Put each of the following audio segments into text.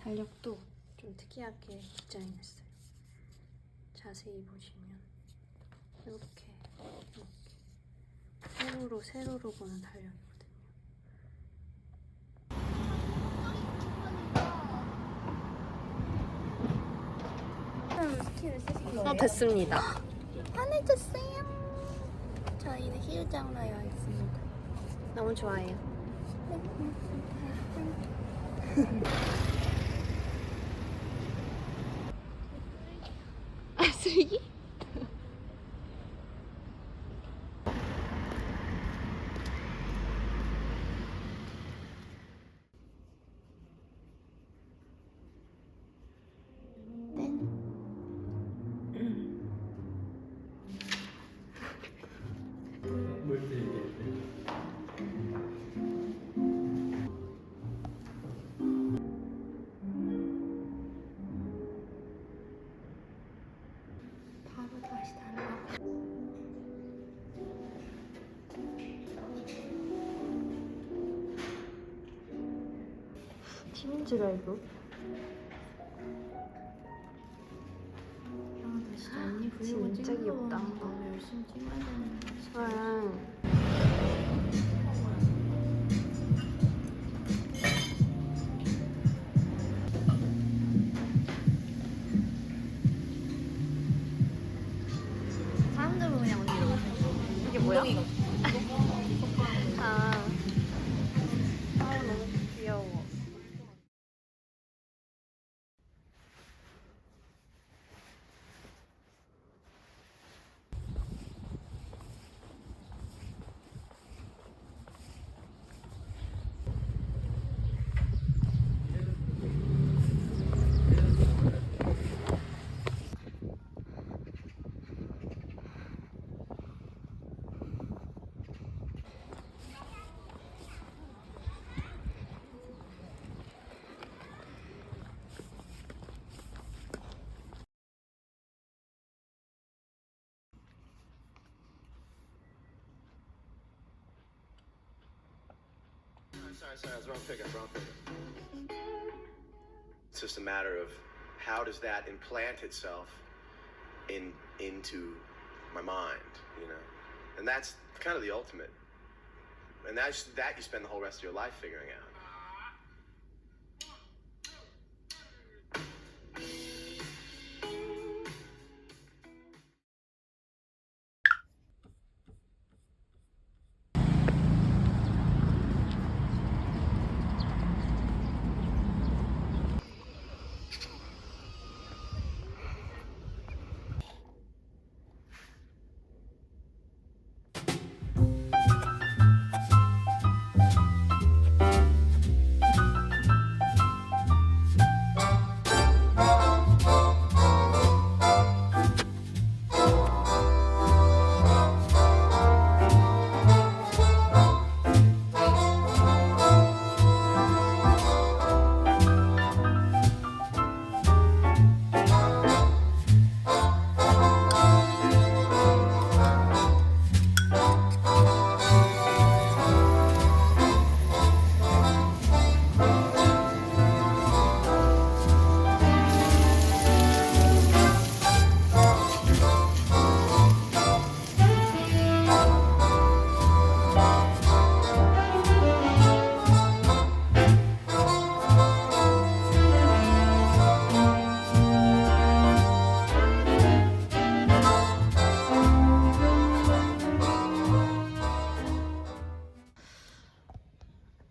달력도 좀 특이하게 디자인했어요. 자세히 보시면 이렇게 세로로 보는 달력이거든요. 스킨을 쓰신 거예요? 됐습니다. 안해줬어요. 저희는 휴장로 여행했습니다. 너무 좋아해요. 아, 쓰레기? 바로 다시 달라. 팀인 줄 알고. 나 진짜 언니 브이로그 진짜 찍는 거 귀엽다. 너무 열심히 찍어야 되는 거 사람들 보면 그냥 언니 이러고 있어. 이게 뭐야? 아, 너무 귀여워. Sorry, I was wrong pick. It's just a matter of how does that implant itself into my mind, you know? And that's kind of the ultimate. And that you spend the whole rest of your life figuring out.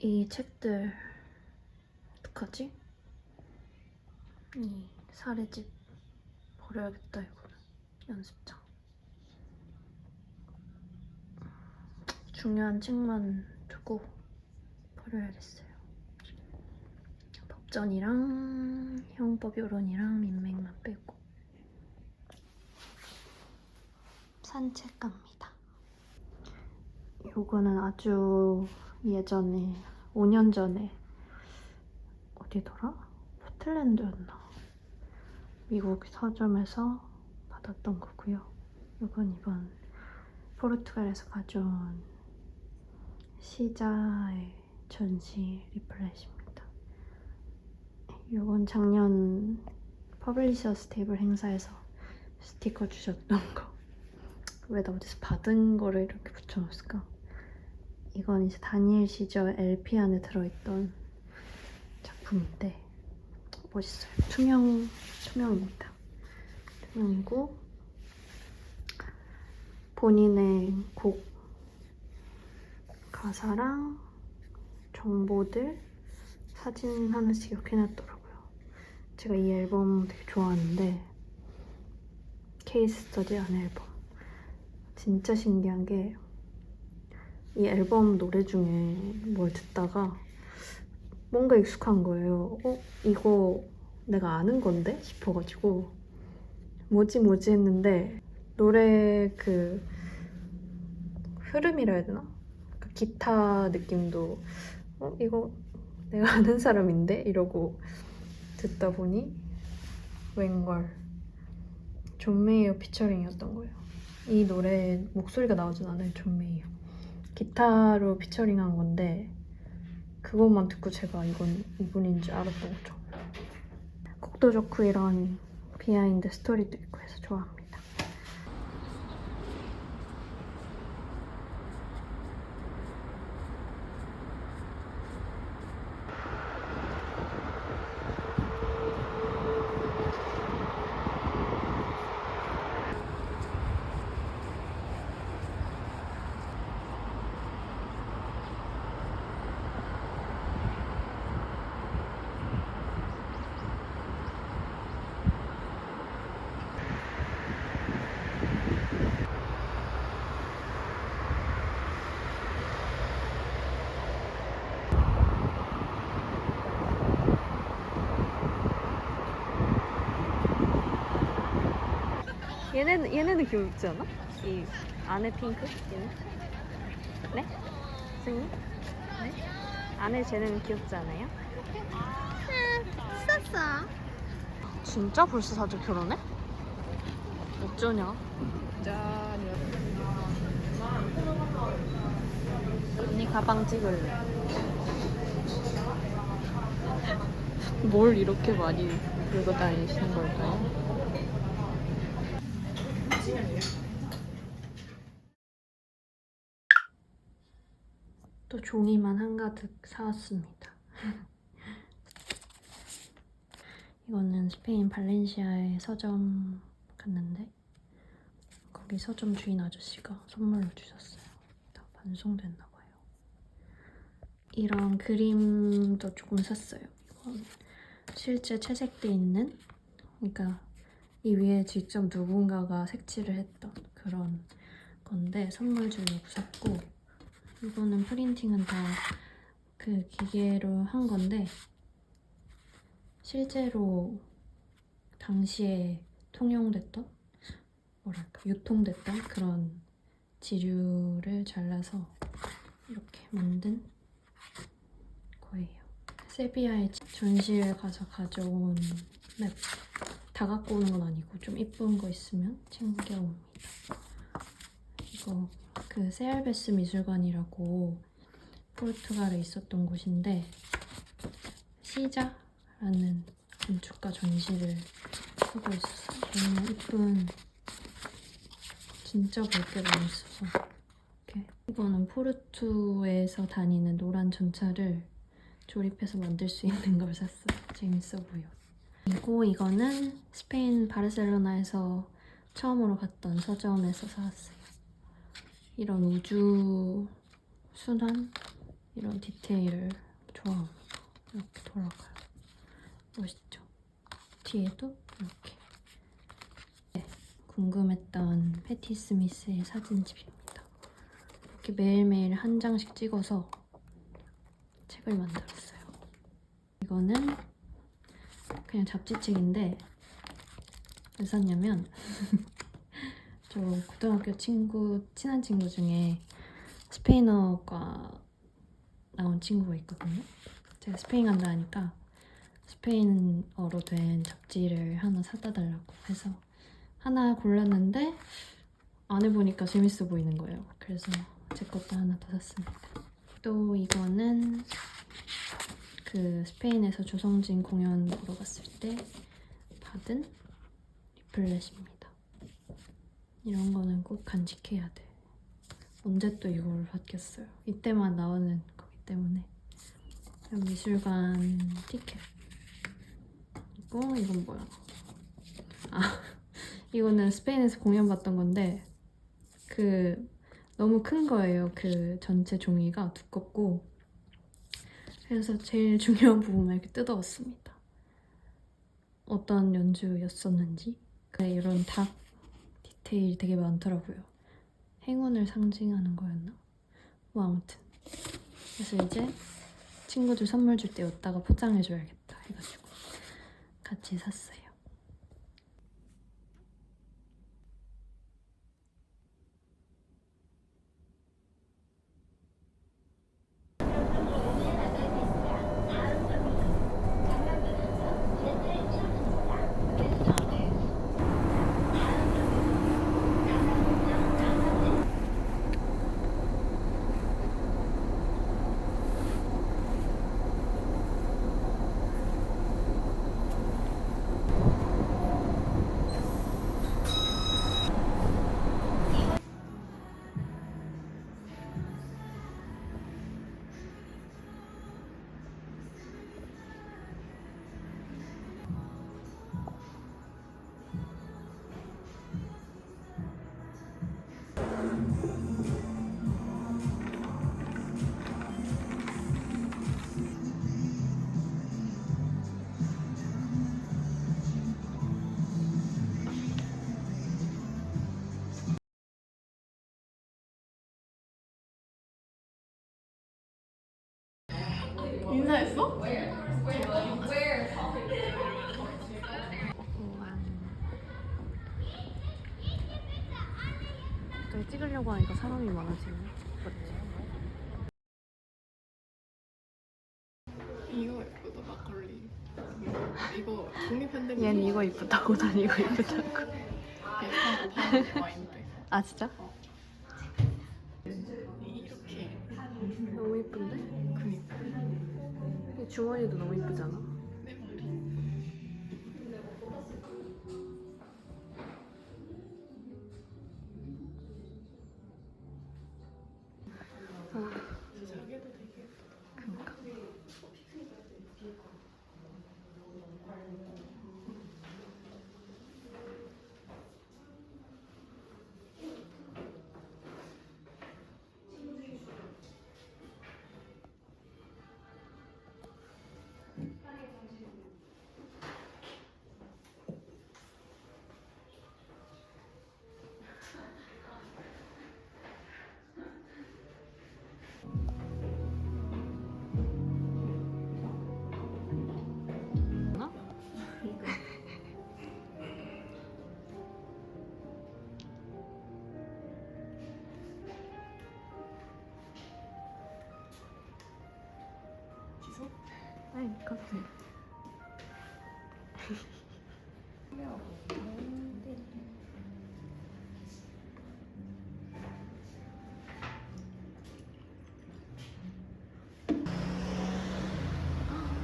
이 책들 어떡하지? 이 사례집 버려야겠다. 이거는 연습장. 중요한 책만 두고 버려야겠어요. 법전이랑 형법요론이랑 민맥만 빼고 산책 갑니다. 요거는 아주 예전에 5년 전에 어디더라? 포틀랜드였나? 미국 서점에서 받았던 거고요. 이건 이번 포르투갈에서 가져온 시자의 전시 리플렛입니다. 이건 작년 퍼블리셔 스테이블 행사에서 스티커 주셨던 거. 왜 나 어디서 받은 거를 이렇게 붙여놨을까? 이건 이제 다니엘 시저 LP 안에 들어있던 작품인데 멋있어요. 투명입니다. 투명이고 본인의 곡 가사랑 정보들 사진 하나씩 이렇게 해놨더라고요. 제가 이 앨범 되게 좋아하는데 케이스 스터디 안 앨범 진짜 신기한 게 이 앨범 노래 중에 뭘 듣다가 뭔가 익숙한 거예요. 이거 내가 아는 건데? 싶어가지고 뭐지 했는데 노래 그 흐름이라 해야 되나? 그 기타 느낌도 이거 내가 아는 사람인데? 이러고 듣다 보니 웬걸 존 메이어 피처링이었던 거예요. 이 노래 목소리가 나오진 않아요. 존 메이어 기타로 피처링한 건데 그것만 듣고 제가 이분인 줄 알았던 거죠. 곡도 좋고 이런 비하인드 스토리도 있고 해서 좋아합니다. 얘네는 귀엽지 않아? 이 안에 핑크? 얘네? 네? 승희? 네? 안에 쟤네는 귀엽지 않아요? 썼어. 진짜 벌써 사실 결혼해? 어쩌냐? 언니 가방 찍을래. 뭘 이렇게 많이 들고 다니시는 걸까요? 또 종이만 한가득 사왔습니다. 이거는 스페인 발렌시아의 서점 갔는데 거기 서점 주인 아저씨가 선물로 주셨어요. 다 반송됐나봐요. 이런 그림도 조금 샀어요. 이건 실제 채색돼 있는, 그러니까 이 위에 직접 누군가가 색칠을 했던 그런 건데 선물 주려고 샀고, 이거는 프린팅은 다 그 기계로 한 건데 실제로 당시에 통용됐던, 뭐랄까, 유통됐던 그런 지류를 잘라서 이렇게 만든 거예요. 세비야의 전시회 가서 가져온 맵. 다 갖고 오는 건 아니고 좀 이쁜 거 있으면 챙겨옵니다. 이거 그 세알베스 미술관이라고 포르투갈에 있었던 곳인데 시자라는 건축가 전시를 하고 있었어요. 너무 이쁜, 진짜 볼 게 많이 있어서 이렇게. 이거는 포르투에서 다니는 노란 전차를 조립해서 만들 수 있는 걸 샀어요. 재밌어 보여. 그리고 이거는 스페인 바르셀로나에서 처음으로 갔던 서점에서 사왔어요. 이런 우주 순환 이런 디테일을 좋아합니다. 이렇게 돌아가요. 멋있죠? 뒤에도 이렇게. 네, 궁금했던 패티 스미스의 사진집입니다. 이렇게 매일매일 한 장씩 찍어서 책을 만들었어요. 이거는 그냥 잡지책인데 왜 샀냐면 저 고등학교 친한 친구 중에 스페인어과 나온 친구가 있거든요. 제가 스페인 간다 하니까 스페인어로 된 잡지를 하나 사다 달라고 해서 하나 골랐는데 안에 보니까 재밌어 보이는 거예요. 그래서 제 것도 하나 더 샀습니다. 또 이거는 그 스페인에서 조성진 공연 보러 갔을 때 받은 리플렛입니다. 이런 거는 꼭 간직해야 돼. 언제 또 이걸 받겠어요. 이때만 나오는 거기 때문에. 미술관 티켓. 그리고 이건 뭐야? 아, 이거는 스페인에서 공연 봤던 건데 너무 큰 거예요. 그 전체 종이가 두껍고. 그래서 제일 중요한 부분만 이렇게 뜯어왔습니다. 어떤 연주였었는지. 이런 닭 디테일이 되게 많더라고요. 행운을 상징하는 거였나? 뭐 아무튼. 그래서 이제 친구들 선물 줄 때 여기다가 포장해줘야겠다 해가지고 같이 샀어요. 인사했어? 갑자기 찍으려고 하니까 사람이 많아지네. 맞지? 이거 예쁘다 막걸리. 이거 독립현대미술. 얜 이거 이쁘다고 난 이거 이쁘다고. 비슷한 거 파는 와인데. 아 진짜? 이렇게. 너무 이쁜데? 그니까. 이 주머니도 너무 이쁘잖아. 내 머리. 자개도 되게 예쁘다. 지수? 아니 가도 돼.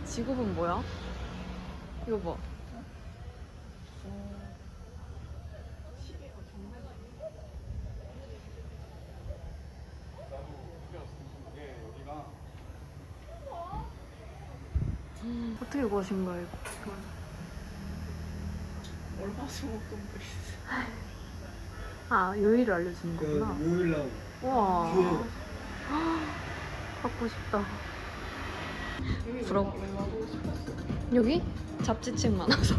지구본 뭐야? 이거 봐. 어떻게 구하신 거예요? 이거? 월화수목금도 있어. 아 요일을 알려주는 거구나. 요일날 우와. 기회 갖고 싶다. 여기 부럽. 왜 와보고 싶었어? 여기 잡지책 많아서.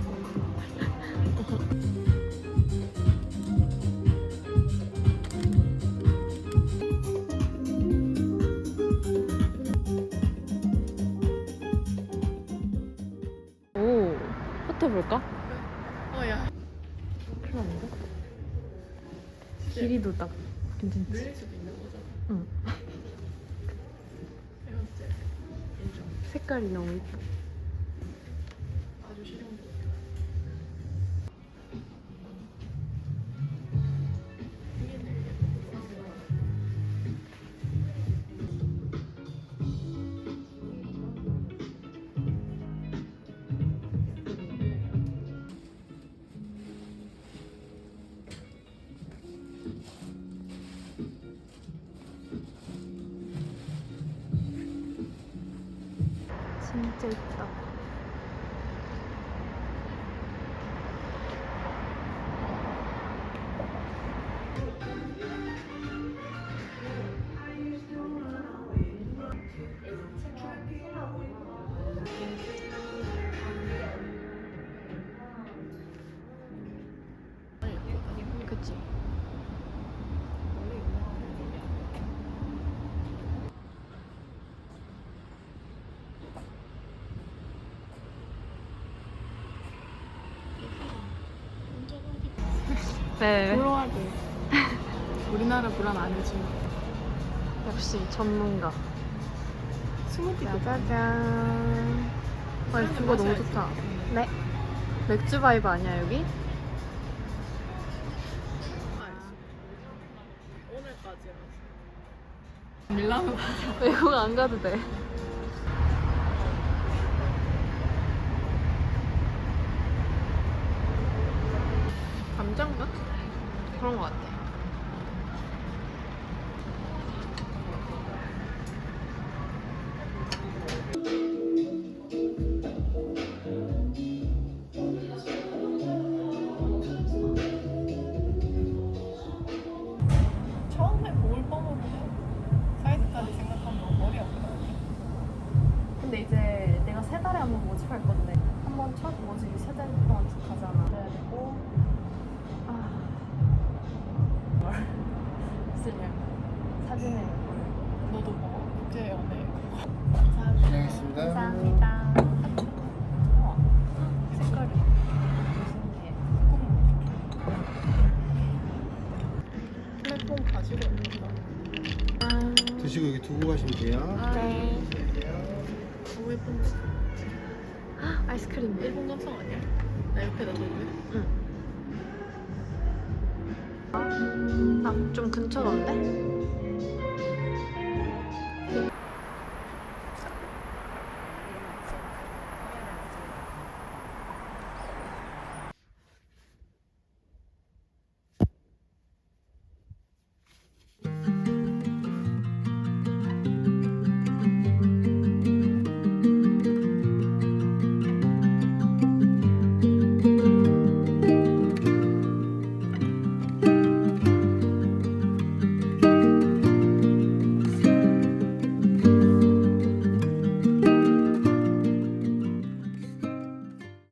오, 포토 볼까? 야. 필요한데? 길이도 딱 괜찮지? 늘릴 수도 있는 거잖아. 응. 헤어스타일. 인정. 색깔이 너무 예뻐. 아주 실용적. 이게 제일 예뻐. 이쁘다. 그치? 네. 부러워하게. 우리나라 브랜드 아니지. 역시 전문가. 스모키 짜잔. 와, 그거 너무 좋다. 네. 맥주 바이브 아니야, 여기? 오늘까지라서. 밀라노 외국 안 가도 돼. 감장맛? 그런 거 같아. 처음에 볼범으로 사이즈까지 생각하면 머리 아프거든요. 근데 이제 내가 3달에 한 번 모집할 건데 한 번 첫 모집이 3달 동안 쭉 가잖아. 그래야 되고 뭘 쓰려면 사진을 너도 뭐 국제 연애 고생하셨습니다. 감사합니다. 우와, 색깔이 신기해. 플랫폼 가지고 있는다. 드시고 여기 두고 가시면 돼요. 네. 너무 예쁜데. 아이스크림. 일본 감성 아니야? 나 옆에 놔뒀네. 아, 좀 근처던데?